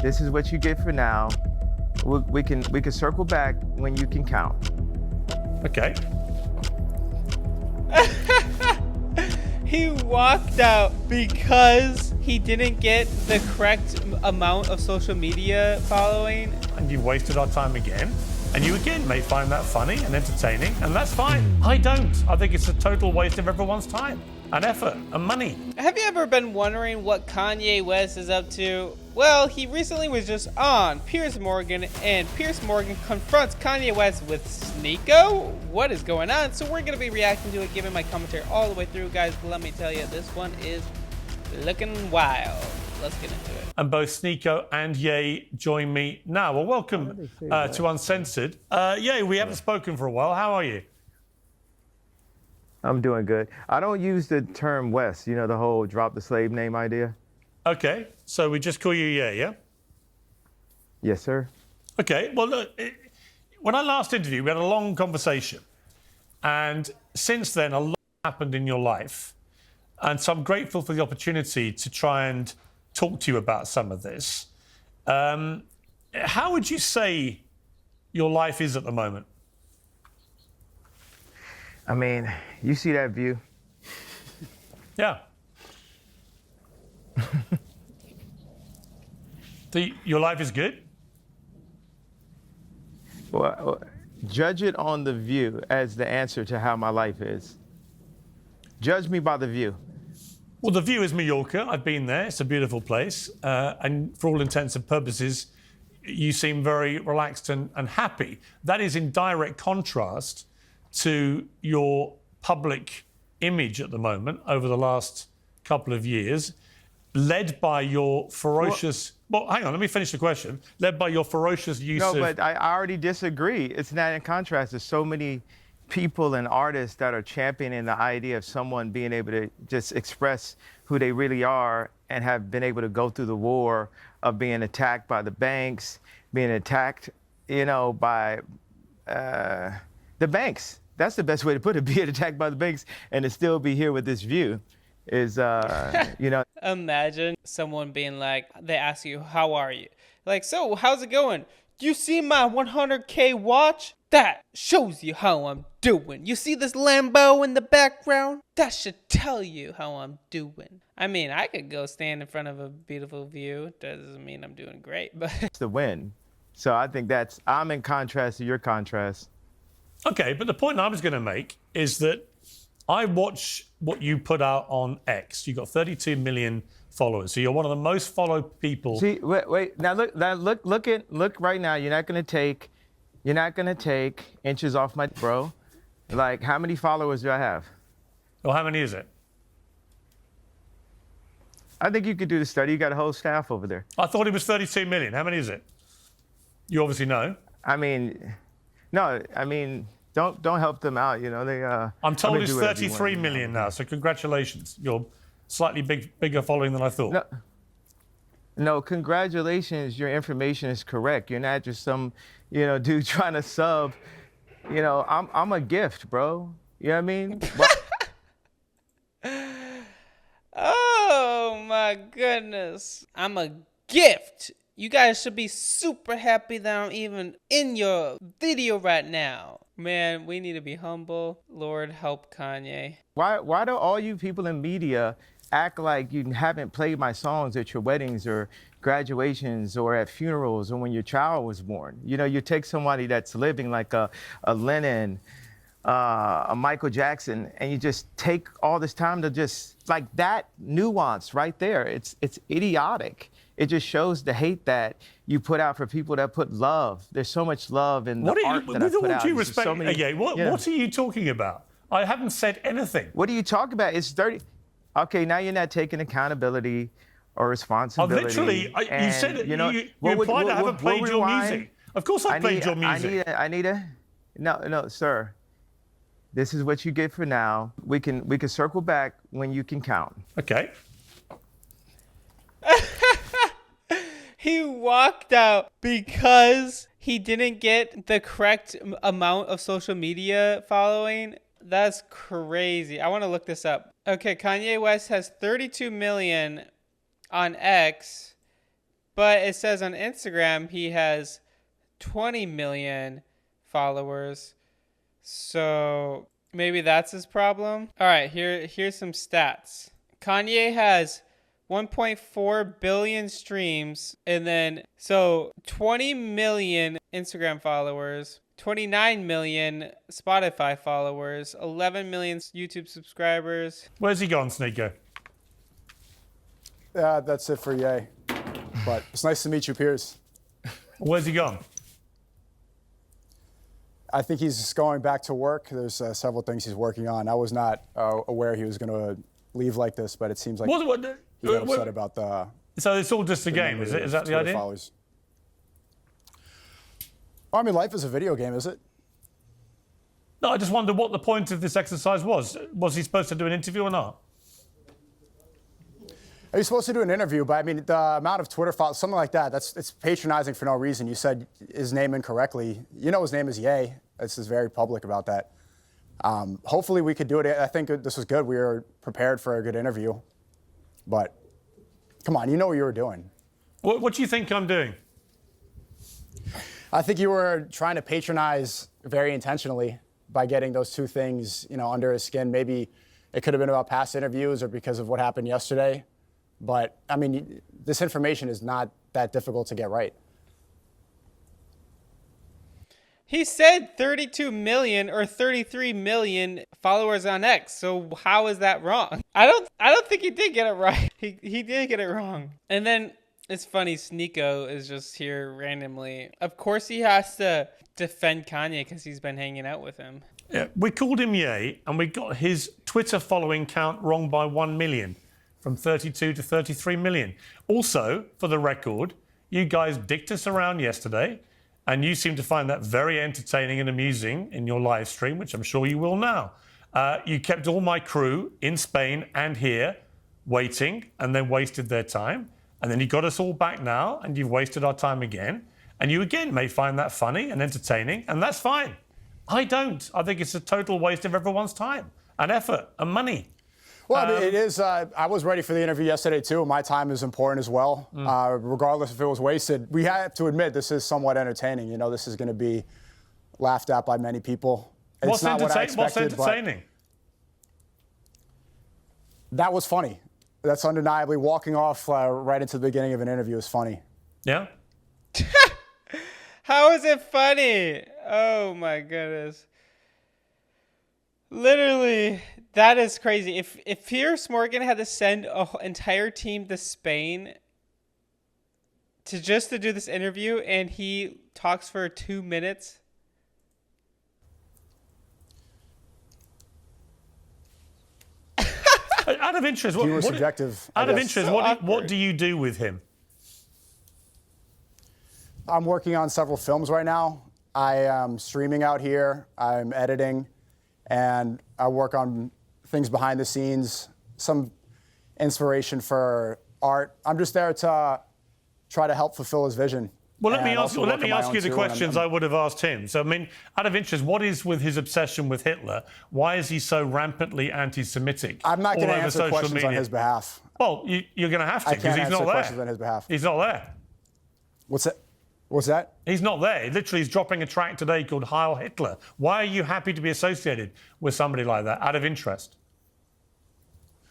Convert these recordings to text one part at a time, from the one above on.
This is what you get for now. We can circle back when you can count. Okay. He walked out because he didn't get the correct amount of social media following. And you wasted our time again. And you again may find that funny and entertaining, and that's fine. I don't. I think it's a total waste of everyone's time and effort and money. Have you ever been wondering what Kanye West is up to? Well, he recently was just on Piers Morgan, and Piers Morgan confronts Kanye West with Sneo. What is going on? So we're going to be reacting to it, giving my commentary all the way through, guys. Let me tell you, this one is looking wild. Let's get into it. And both Sneo and Ye join me now. Well, welcome to Uncensored. Ye, we haven't spoken for a while. How are you? I'm doing good. I don't use the term West, you know, the whole drop the slave name idea. Okay, so we just call you Ye, yeah? Yes, sir. Okay, well, look, when I last interviewed, we had a long conversation. And since then, a lot happened in your life. And so I'm grateful for the opportunity to try and talk to you about some of this. How would you say your life is at the moment? I mean, you see that view? Yeah. Your life is good? Well, judge it on the view as the answer to how my life is. Judge me by the view. Well, the view is Mallorca. I've been there. It's a beautiful place. And for all intents and purposes, you seem very relaxed and happy. That is in direct contrast to your public image at the moment over the last couple of years, led by your ferocious... Well, hang on, let me finish the question. Led by your ferocious use of... No, but I already disagree. It's not in contrast. There's so many people and artists that are championing the idea of someone being able to just express who they really are and have been able to go through the war of being attacked by the banks, being attacked, you know, by the banks. That's the best way to put it, being attacked by the banks and to still be here with this view is, you know. Imagine someone being like, they ask you, how are you? Like, so how's it going? You see my 100K watch? That shows you how I'm doing. You see this Lambo in the background? That should tell you how I'm doing. I mean, I could go stand in front of a beautiful view. Doesn't mean I'm doing great, but... It's the win. So I think I'm in contrast to your contrast. Okay, but the point I was going to make is that I watch what you put out on X. You've got 32 million followers, so you're one of the most followed people. See, wait. Now look right now. You're not gonna take inches off my bro. Like, how many followers do I have? Well, how many is it? I think you could do the study. You got a whole staff over there. I thought it was 32 million. How many is it? You obviously know. I mean, no. I mean, don't help them out. You know they. I'm told it's 33 million now. So congratulations. You're slightly bigger following than I thought. No, congratulations. Your information is correct. You're not just some, you know, dude trying to sub. You know, I'm a gift, bro. You know what I mean? Oh my goodness. I'm a gift. You guys should be super happy that I'm even in your video right now. Man, we need to be humble. Lord, help Kanye. Why do all you people in media act like you haven't played my songs at your weddings or graduations or at funerals or when your child was born? You know, you take somebody that's living like a Lennon, a Michael Jackson, and you just take all this time to just, like, that nuance right there. It's idiotic. It just shows the hate that you put out for people that put love. There's so much love in the art that I put out. With all due respect, so many, what are you talking about? I haven't said anything. What are you talking about? It's 30. Okay, now you're not taking accountability or responsibility. Literally, you said it. You implied I haven't played your music. Of course I played your music. No, sir. This is what you get for now. We can circle back when you can count. Okay. He walked out because he didn't get the correct amount of social media following. That's crazy. I want to look this up. Okay, Kanye West has 32 million on X, But it says on Instagram he has 20 million followers. So maybe that's his problem. All right, here's some stats. Kanye has 1.4 billion streams, and then so 20 million Instagram followers, 29 million Spotify followers, 11 million YouTube subscribers. Where's he gone, Sneeko? That's it for Ye. But it's nice to meet you, Piers. Where's he gone? I think he's just going back to work. There's several things he's working on. I was not aware he was going to leave like this, but it seems like he got upset about the. So it's all just a game, is it? Is that the idea? Followers. I mean, life is a video game, is it? No, I just wonder what the point of this exercise was. Was he supposed to do an interview or not? Are you supposed to do an interview? But I mean, the amount of Twitter followers, something like that, it's patronizing for no reason. You said his name incorrectly. You know his name is Ye. This is very public about that. Hopefully we could do it. I think this was good. We were prepared for a good interview. But come on, you know what you were doing. What do you think I'm doing? I think you were trying to patronize very intentionally by getting those two things, under his skin. Maybe it could have been about past interviews or because of what happened yesterday. But, I mean, this information is not that difficult to get right. He said 32 million or 33 million followers on X. So how is that wrong? I don't think he did get it right. He did get it wrong. And then it's funny, Sneeko is just here randomly. Of course he has to defend Kanye because he's been hanging out with him. Yeah, we called him Ye, and we got his Twitter following count wrong by 1 million. From 32 to 33 million. Also, for the record, you guys dicked us around yesterday, and you seem to find that very entertaining and amusing in your live stream, which I'm sure you will now. You kept all my crew in Spain and here waiting, and then wasted their time. And then you got us all back now, and you've wasted our time again. And you again may find that funny and entertaining, and that's fine. I don't. I think it's a total waste of everyone's time and effort and money. Well, I mean, it is. I was ready for the interview yesterday, too. My time is important as well. Regardless if it was wasted, we have to admit this is somewhat entertaining. This is going to be laughed at by many people. It's not what I expected, what's entertaining? That was funny. That's undeniably walking off right into the beginning of an interview is funny. Yeah? How is it funny? Oh, my goodness. Literally, that is crazy. If Piers Morgan had to send an entire team to Spain to do this interview and he talks for 2 minutes. Out of interest, what do you do with him? I'm working on several films right now. I am streaming out here. I'm editing. And I work on things behind the scenes, some inspiration for art. I'm just there to try to help fulfill his vision. Well, let me ask you the questions I would have asked him. So, I mean, out of interest, what is with his obsession with Hitler? Why is he so rampantly anti-Semitic? I'm not going to answer questions on his behalf. Well, you're going to have to because he's not there. Questions on his behalf. He's not there. What's that? He's not there. Literally, he's dropping a track today called Heil Hitler. Why are you happy to be associated with somebody like that, out of interest?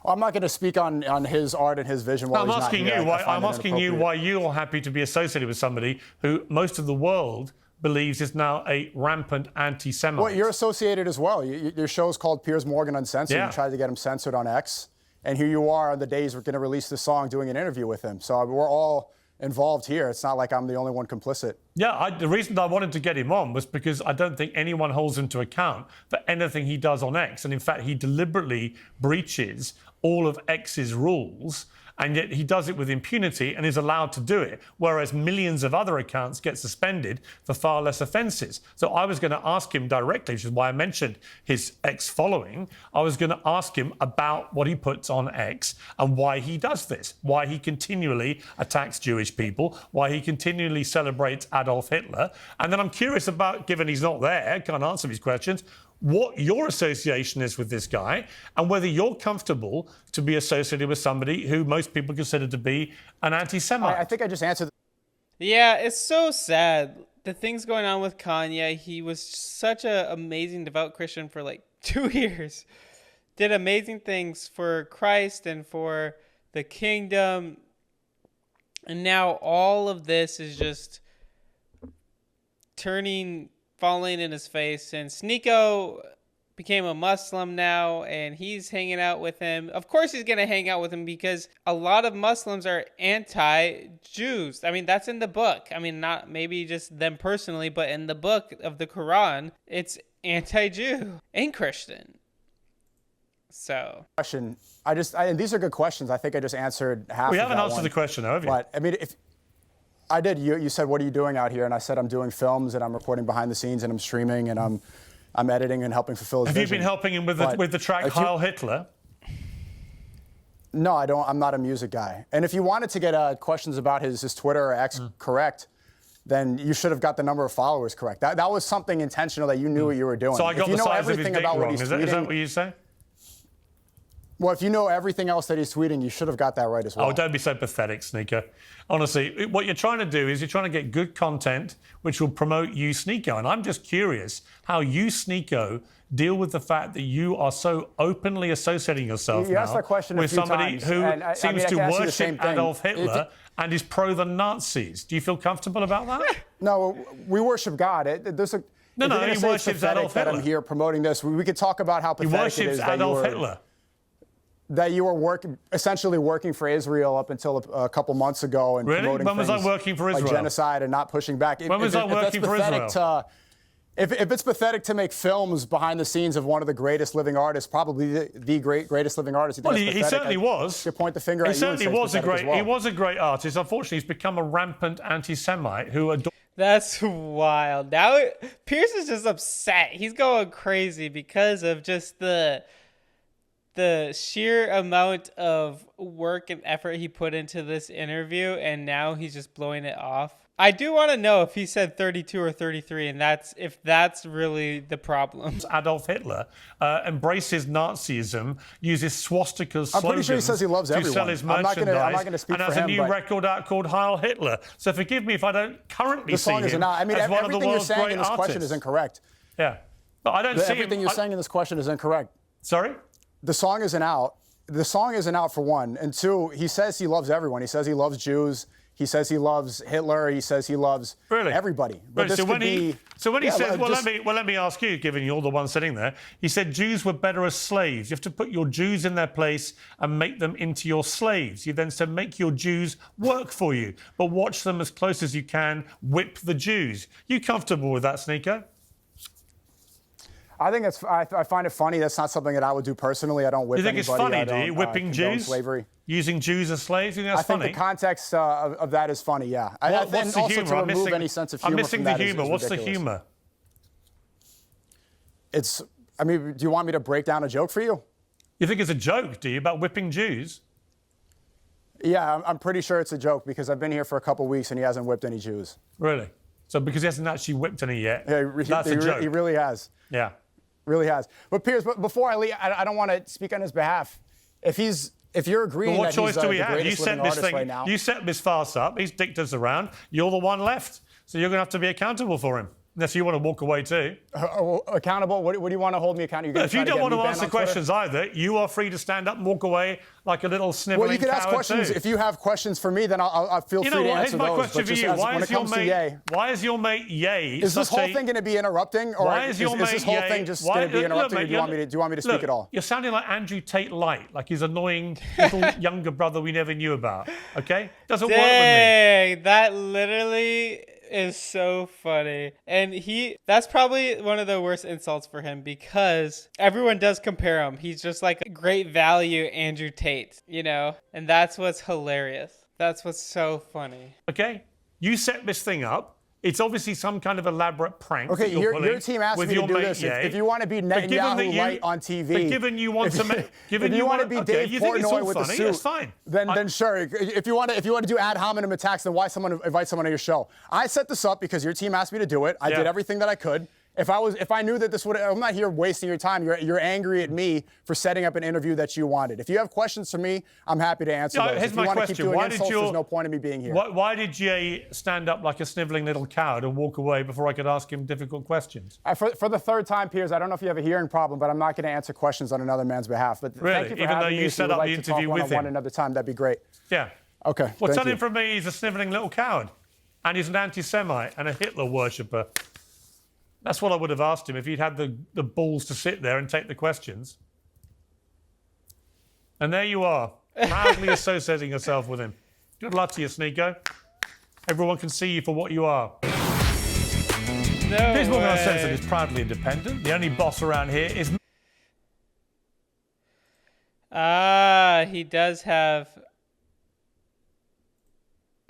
Well, I'm not going to speak on his art and his vision while I'm asking you why you're happy to be associated with somebody who most of the world believes is now a rampant anti-Semite. Well, you're associated as well. Your show's called Piers Morgan Uncensored. Yeah. You tried to get him censored on X. And here you are on the days we're going to release the song doing an interview with him. So we're all involved here. It's not like I'm the only one complicit. Yeah, the reason I wanted to get him on was because I don't think anyone holds him to account for anything he does on X. And in fact, he deliberately breaches all of X's rules, and yet he does it with impunity and is allowed to do it, whereas millions of other accounts get suspended for far less offences. So I was going to ask him directly, which is why I mentioned his X following. I was going to ask him about what he puts on X and why he does this, why he continually attacks Jewish people, why he continually celebrates Adolf Hitler. And then I'm curious about, given he's not there, can't answer these questions, what your association is with this guy and whether you're comfortable to be associated with somebody who most people consider to be an anti-Semite. I think I just answered Yeah, it's so sad. The things going on with Kanye, he was such an amazing devout Christian for like 2 years. Did amazing things for Christ and for the kingdom. And now all of this is just falling in his face. And Sneeko became a Muslim now, and he's hanging out with him. Of course he's going to hang out with him because a lot of Muslims are anti-Jews. I mean, that's in the book. I mean, not maybe just them personally, but in the book of the Quran, it's anti-Jew and Christian. So. Question. And these are good questions. I think I just answered half. We of haven't that answered one. the question, have you? But I mean, if I did, you said, "What are you doing out here?" And I said, "I'm doing films and I'm recording behind the scenes and I'm streaming and I'm editing and helping fulfill his Have vision." you been helping him with the track Heil Hitler? No, I don't. I'm not a music guy. And if you wanted to get questions about his Twitter or X correct, then you should have got the number of followers correct. That was something intentional that you knew what you were doing. So I got the size of his dick wrong. Is that what you say? Well, if you know everything else that he's tweeting, you should have got that right as well. Oh, don't be so pathetic, Sneeko. Honestly, what you're trying to do is you're trying to get good content which will promote you, Sneeko. And I'm just curious how you, Sneeko, deal with the fact that you are so openly associating yourself You asked that question with a few somebody times, who and seems I to can ask you the same worship thing. Adolf Hitler and is pro the Nazis. Do you feel comfortable about that? No, we worship God. No, he worships Adolf Hitler. I'm here promoting this. We could talk about how pathetic it is. He worships Adolf Hitler. That you were essentially working for Israel up until a couple months ago and promoting When was I working for Israel? like genocide and not pushing back. When was I working for Israel? If it's pathetic to make films behind the scenes of one of the greatest living artists, probably the greatest living artist, well, he certainly was. You point the finger at you. He certainly was well. He was a great artist. Unfortunately, he's become a rampant anti-Semite who adores. That's wild. Now Piers is just upset. He's going crazy because of just the sheer amount of work and effort he put into this interview, and now he's just blowing it off. I do want to know if he said 32 or 33, and if that's really the problem. Adolf Hitler embraces Nazism, uses swastikas, slogans. I'm pretty sure he says he loves to everyone. sell his I'm not going to speak and for has him. a new record out called Heil Hitler. So forgive me if I don't currently see him I mean, as one of the everything you're world's saying great in this question artists. is incorrect. Yeah, but I don't see everything him. you're saying in this question is incorrect. Sorry? The song isn't out. The song isn't out for one. And two, he says he loves everyone. He says he loves Jews. He says he loves Hitler. He says he loves everybody. But so when he says, let me ask you, given you're the one sitting there, he said Jews were better as slaves. You have to put your Jews in their place and make them into your slaves. You then said make your Jews work for you, but watch them as close as you can, whip the Jews. You comfortable with that, Sneeko? I think I find it funny. That's not something that I would do personally. I don't whip anybody. You think it's funny, do you? Whipping Jews? Slavery. Using Jews as slaves? You think that's funny? I think the context of that is funny, yeah. What's the humour? To remove any sense of humor I'm missing from the that humour. is What's the ridiculous. humour? I mean, do you want me to break down a joke for you? You think it's a joke, do you, about whipping Jews? Yeah, I'm pretty sure it's a joke because I've been here for a couple weeks and he hasn't whipped any Jews. Really? So because he hasn't actually whipped any yet, yeah, that's a joke. He really has. Yeah. Really has. But Piers, before I leave, I don't want to speak on his behalf. If you're agreeing what that choice he's do we the have? greatest living artist right now. You set this farce up. He's dicked us around. You're the one left. So you're going to have to be accountable for him. Unless you want to walk away too. Accountable? What do you want to hold me accountable? If you don't want to answer questions either, you are free to stand up and walk away like a little sniveling Well, you can ask questions. Too. If you have questions for me, then I'll feel free to answer Here's my those. question for you. Why is your mate Ye? Is this whole thing going to be interrupting, or is this whole thing just going to be interrupting? Or do you want me to speak at all? You're sounding like Andrew Tate Light, like his annoying little younger brother we never knew about. Okay, doesn't work with me. That literally is so funny. And that's probably one of the worst insults for him because everyone does compare him. He's just like a great value Andrew Tate, and that's what's hilarious. That's what's so funny. Okay, you set this thing up. It's obviously some kind of elaborate prank. Okay, your team asked me to do this. If you want to be Netanyahu light on TV, but given you want to, if you want to be Dave Portnoy with the suit, that's fine. Then sure. If you want to do ad hominem attacks, then why invite someone on your show? I set this up because your team asked me to do it. I did everything that I could, If I knew that this would, I'm not here wasting your time. You're angry at me for setting up an interview that you wanted. If you have questions for me, I'm happy to answer those. Here's If my you want to question. keep doing Why insults, did you? there's no point in me being here. Why did Jay stand up like a sniveling little coward and walk away before I could ask him difficult questions? For the third time, Piers, I don't know if you have a hearing problem, but I'm not going to answer questions on another man's behalf. But Really? thank you for Even though having you me. If set would up like the to talk interview with one-on-one him. another time, that'd be great. Yeah. Okay. Well, thank tell you. him from me he's a sniveling little coward, and he's an anti-Semite and a Hitler worshipper. That's what I would have asked him if he'd had the balls to sit there and take the questions. And there you are, proudly associating yourself with him. Good luck to you, Sneeko. Everyone can see you for what you are. No Piers Morgan way. Uncensored is proudly independent. The only boss around here is... He does have...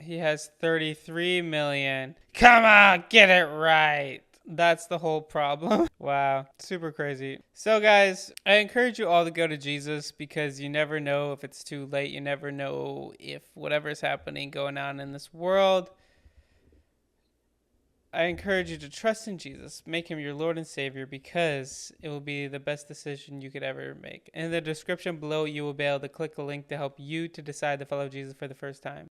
He has 33 million. Come on, get it right. That's the whole problem. Wow, super crazy. So guys, I encourage you all to go to Jesus because you never know if it's too late. You never know if whatever's happening going on in this world. I encourage you to trust in Jesus. Make him your Lord and Savior because it will be the best decision you could ever make. In the description below, you will be able to click a link to help you to decide to follow Jesus for the first time.